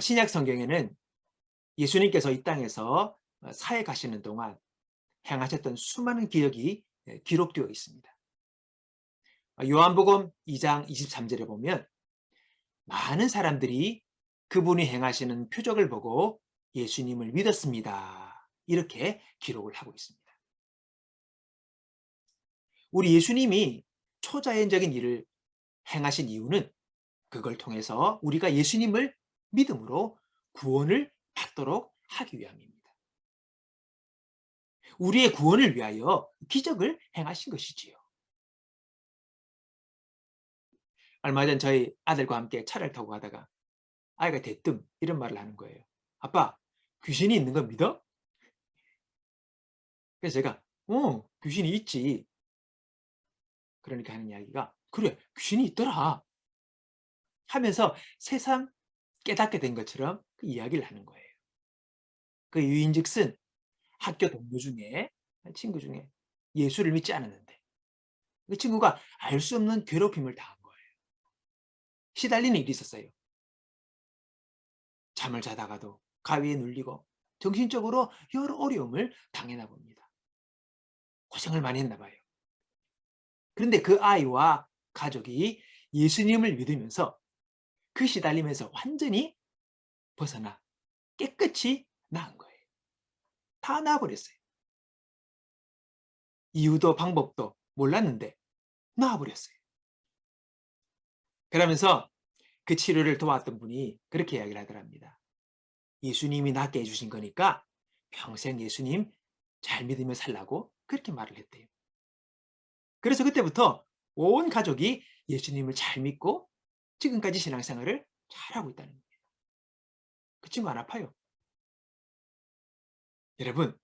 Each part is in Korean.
신약 성경에는 예수님께서 이 땅에서 사해 가시는 동안 행하셨던 수많은 기적이 기록되어 있습니다. 요한복음 2장 23절에 보면 많은 사람들이 그분이 행하시는 표적을 보고 예수님을 믿었습니다. 이렇게 기록을 하고 있습니다. 우리 예수님이 초자연적인 일을 행하신 이유는 그걸 통해서 우리가 예수님을 믿음으로 구원을 받도록 하기 위함입니다. 우리의 구원을 위하여 기적을 행하신 것이지요. 얼마 전 저희 아들과 함께 차를 타고 가다가 아이가 대뜸 이런 말을 하는 거예요. 아빠, 귀신이 있는 거 믿어? 그래서 제가 귀신이 있지. 그러니까 하는 이야기가 그래, 귀신이 있더라 하면서 새삼 깨닫게 된 것처럼 그 이야기를 하는 거예요. 그 유인즉슨 학교 동료 중에 친구 중에 예수를 믿지 않았는데 그 친구가 알 수 없는 괴롭힘을 당한 거예요. 시달리는 일이 있었어요. 잠을 자다가도 가위에 눌리고 정신적으로 여러 어려움을 당했나 봅니다. 고생을 많이 했나 봐요. 그런데 그 아이와 가족이 예수님을 믿으면서 그 시달림에서 완전히 벗어나 깨끗이 나은 거예요. 다 나아버렸어요. 이유도 방법도 몰랐는데 나아버렸어요. 그러면서 그 치료를 도왔던 분이 그렇게 이야기를 하더랍니다. 예수님이 낫게 해주신 거니까 평생 예수님 잘 믿으며 살라고 그렇게 말을 했대요. 그래서 그때부터 온 가족이 예수님을 잘 믿고 지금까지 신앙생활을 잘하고 있다는 거예요. 그 친구 안 아파요. 여러분,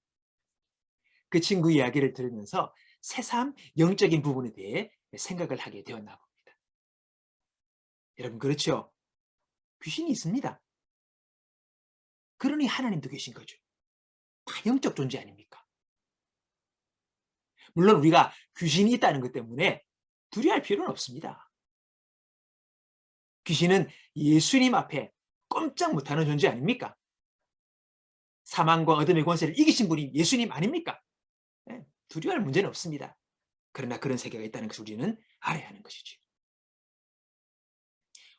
그 친구 이야기를 들으면서 새삼 영적인 부분에 대해 생각을 하게 되었나 봅니다. 여러분, 그렇죠? 귀신이 있습니다. 그러니 하나님도 계신 거죠. 다 영적 존재 아닙니까? 물론 우리가 귀신이 있다는 것 때문에 두려워할 필요는 없습니다. 귀신은 예수님 앞에 꼼짝 못하는 존재 아닙니까? 사망과 어둠의 권세를 이기신 분이 예수님 아닙니까? 두려워할 문제는 없습니다. 그러나 그런 세계가 있다는 것을 우리는 알아야 하는 것이죠.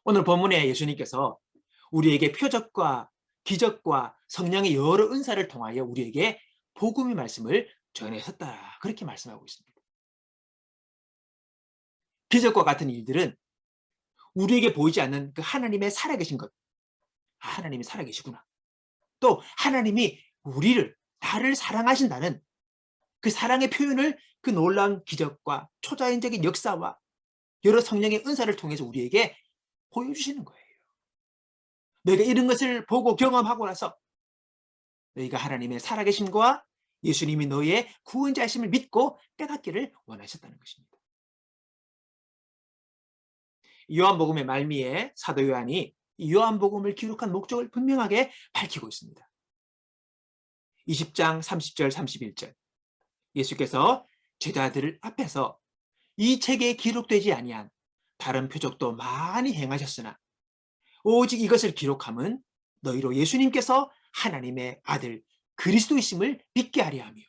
오늘 본문에 예수님께서 우리에게 표적과 기적과 성령의 여러 은사를 통하여 우리에게 복음의 말씀을 전하셨다. 그렇게 말씀하고 있습니다. 기적과 같은 일들은 우리에게 보이지 않는 그 하나님의 살아계신 것. 하나님이 살아계시구나. 또 하나님이 나를 사랑하신다는 그 사랑의 표현을 그 놀라운 기적과 초자연적인 역사와 여러 성령의 은사를 통해서 우리에게 보여주시는 거예요. 너희가 이런 것을 보고 경험하고 나서 너희가 하나님의 살아계심과 예수님이 너희의 구원자이심을 믿고 깨닫기를 원하셨다는 것입니다. 요한복음의 말미에 사도 요한이 이 요한복음을 기록한 목적을 분명하게 밝히고 있습니다. 20장 30절 31절 예수께서 제자들 앞에서 이 책에 기록되지 아니한 다른 표적도 많이 행하셨으나 오직 이것을 기록함은 너희로 예수님께서 하나님의 아들 그리스도이심을 믿게 하려 하며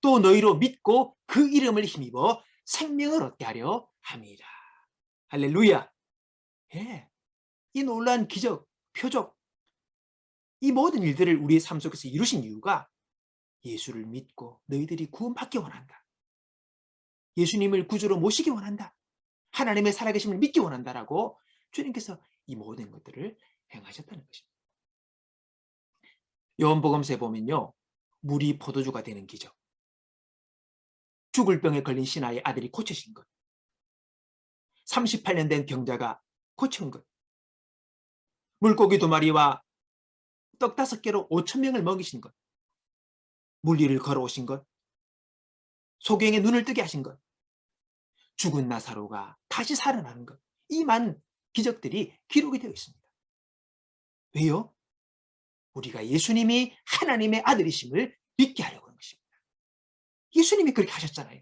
또 너희로 믿고 그 이름을 힘입어 생명을 얻게 하려 함이라. 할렐루야. 예, 이 놀라운 기적, 표적, 이 모든 일들을 우리의 삶 속에서 이루신 이유가 예수를 믿고 너희들이 구원받기 원한다. 예수님을 구주로 모시기 원한다. 하나님의 살아계심을 믿기 원한다라고 주님께서 이 모든 것들을 행하셨다는 것입니다. 요한복음서에 보면요. 물이 포도주가 되는 기적, 죽을 병에 걸린 신하의 아들이 고쳐진 것, 38년 된 병자가 고친 것, 물고기 2마리와 떡 5개로 5,000명을 먹이신 것, 물 위를 걸어오신 것, 소경의 눈을 뜨게 하신 것, 죽은 나사로가 다시 살아나는 것, 이 많은 기적들이 기록이 되어 있습니다. 왜요? 우리가 예수님이 하나님의 아들이심을 믿게 하려고 하는 것입니다. 예수님이 그렇게 하셨잖아요.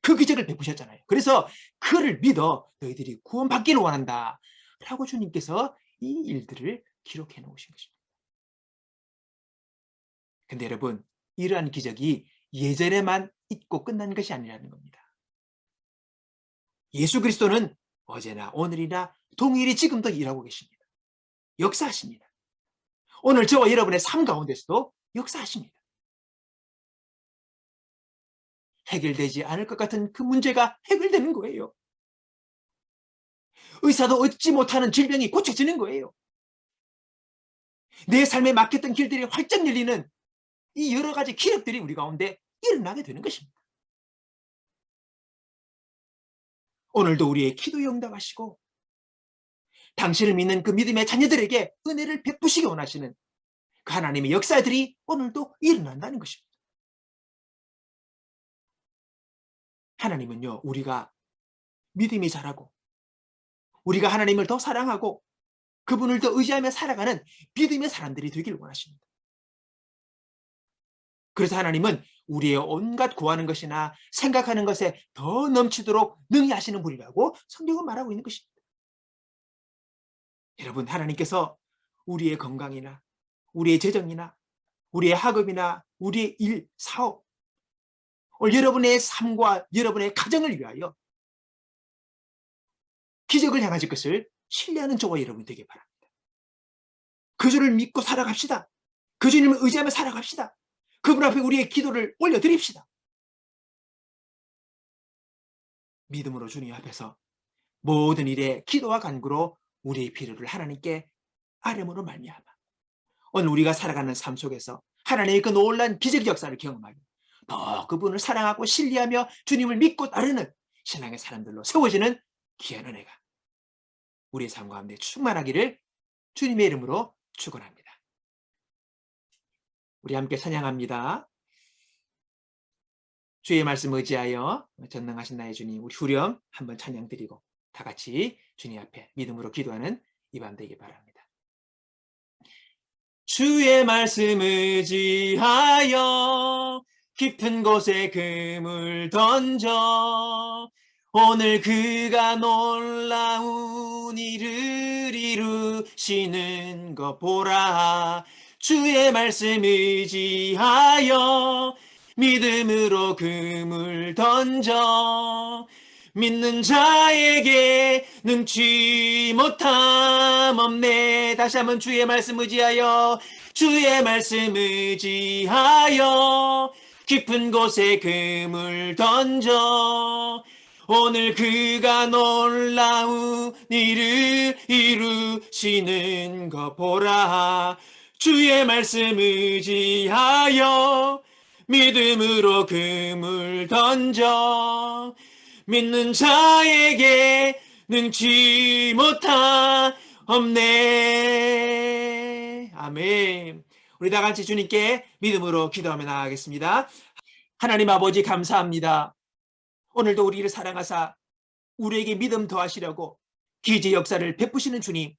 그 기적을 베푸셨잖아요. 그래서 그를 믿어 너희들이 구원받기를 원한다 라고 주님께서 이 일들을 기록해 놓으신 것입니다. 근데 여러분, 이러한 기적이 예전에만 있고 끝난 것이 아니라는 겁니다. 예수 그리스도는 어제나 오늘이나 동일히 지금도 일하고 계십니다. 역사하십니다. 오늘 저와 여러분의 삶 가운데서도 역사하십니다. 해결되지 않을 것 같은 그 문제가 해결되는 거예요. 의사도 얻지 못하는 질병이 고쳐지는 거예요. 내 삶에 막혔던 길들이 활짝 열리는 이 여러 가지 기력들이 우리 가운데 일어나게 되는 것입니다. 오늘도 우리의 기도에 응답하시고 당신을 믿는 그 믿음의 자녀들에게 은혜를 베푸시기 원하시는 그 하나님의 역사들이 오늘도 일어난다는 것입니다. 하나님은요, 우리가 믿음이 자라고 우리가 하나님을 더 사랑하고 그분을 더 의지하며 살아가는 믿음의 사람들이 되길 원하십니다. 그래서 하나님은 우리의 온갖 구하는 것이나 생각하는 것에 더 넘치도록 능히 하시는 분이라고 성경은 말하고 있는 것입니다. 여러분, 하나님께서 우리의 건강이나 우리의 재정이나 우리의 학업이나 우리의 일, 사업, 여러분의 삶과 여러분의 가정을 위하여 기적을 행하실 것을 신뢰하는 저와 여러분이 되길 바랍니다. 그 주를 믿고 살아갑시다. 그 주님을 의지하며 살아갑시다. 그분 앞에 우리의 기도를 올려드립시다. 믿음으로 주님 앞에서 모든 일에 기도와 간구로 우리의 필요를 하나님께 아뢰므로 말미암아 오늘 우리가 살아가는 삶 속에서 하나님의 그 놀라운 기적 역사를 경험하며 더 그분을 사랑하고 신뢰하며 주님을 믿고 따르는 신앙의 사람들로 세워지는 귀한 은혜가 우리의 삶 가운데 충만하기를 주님의 이름으로 축원합니다. 우리 함께 찬양합니다. 주의 말씀 의지하여 전능하신 나의 주님, 우리 후렴 한번 찬양 드리고 다 같이 주님 앞에 믿음으로 기도하는 이 밤 되길 바랍니다. 주의 말씀 의지하여 깊은 곳에 금을 던져 오늘 그가 놀라운 일을 이루시는 것 보라. 주의 말씀 의지하여 믿음으로 금을 던져 믿는 자에게 능치 못함 없네. 다시 한번 주의 말씀 의지하여 주의 말씀 의지하여 깊은 곳에 금을 던져 오늘 그가 놀라운 일을 이루시는 것 보라. 주의 말씀 의지하여 믿음으로 금을 던져 믿는 자에게 능치 못함 없네. 아멘. 우리 다 같이 주님께 믿음으로 기도하며 나아가겠습니다. 하나님 아버지 감사합니다. 오늘도 우리를 사랑하사 우리에게 믿음 더하시려고 기적 역사를 베푸시는 주님,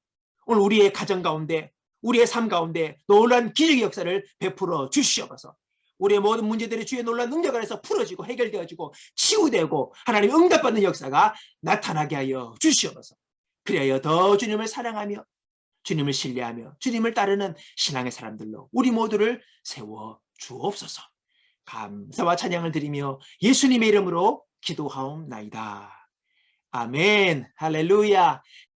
오늘 우리의 가정 가운데 우리의 삶 가운데 놀라운 기적의 역사를 베풀어 주시옵소서. 우리의 모든 문제들이 주의 놀라운 능력 안에서 풀어지고 해결되어지고 치유되고 하나님 응답받는 역사가 나타나게 하여 주시옵소서. 그리하여 더 주님을 사랑하며 주님을 신뢰하며 주님을 따르는 신앙의 사람들로 우리 모두를 세워 주옵소서. 감사와 찬양을 드리며 예수님의 이름으로 기도하옵나이다. 아멘. 할렐루야.